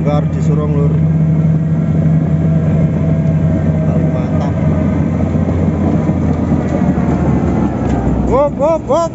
bongkar di Sorong lur. Paling mantap. Hop hop hop.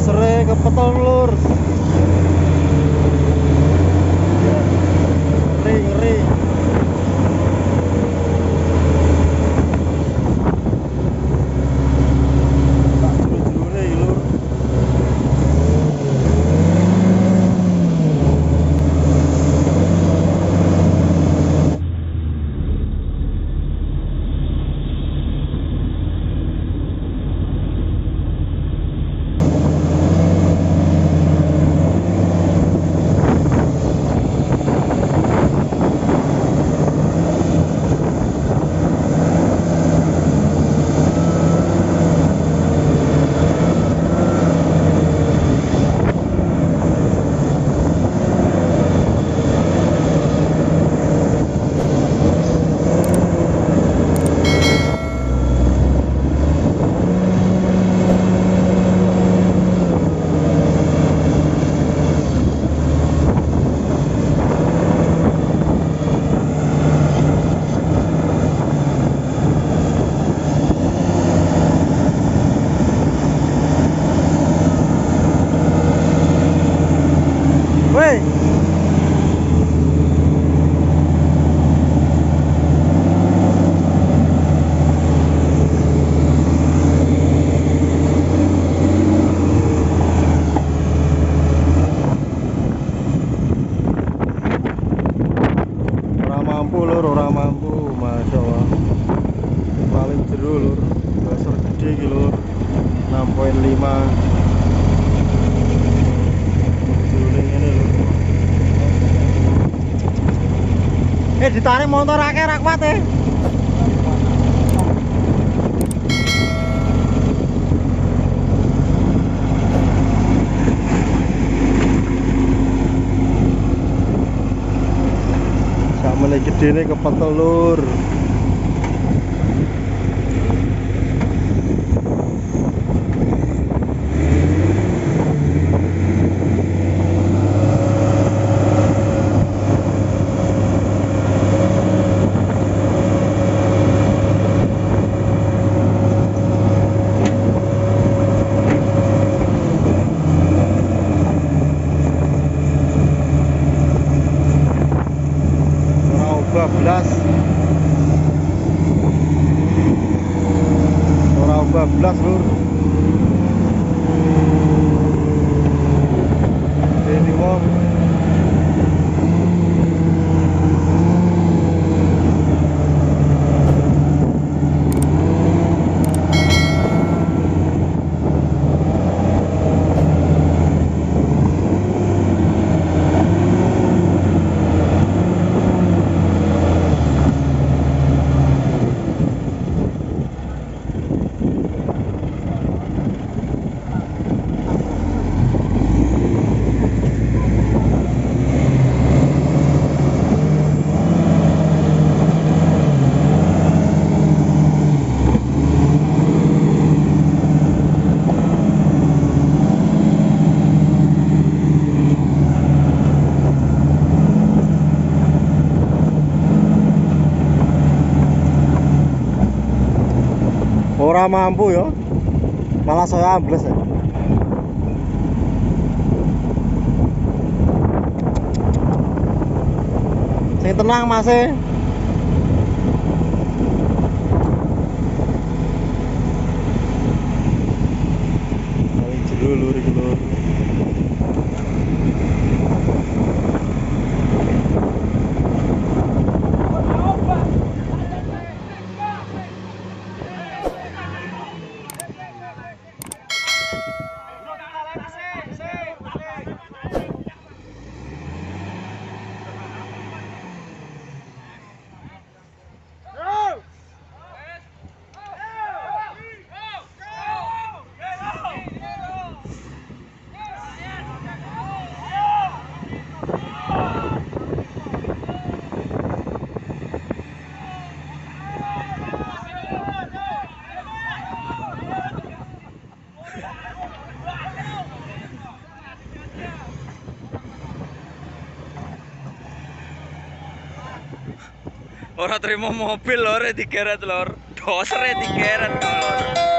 Sere kepetel lur. Ngeri ngeri. Tak juru-jurune iki lur. Weh. Ora mampu lur, ora mampu. Masya Allah. Paling jero lur. Dasar gede iki lur. 6,5. Ditarik motor akeh ra kuat e. Samene gedene kepetel lur. Ora bablas lur. Ini wong ora mampu ya. Malah saya ambles ya. Sing tenang Mas e. Paling jero lur iki lur. Ora terima mobil lor digeret lor. Doser digeret lor.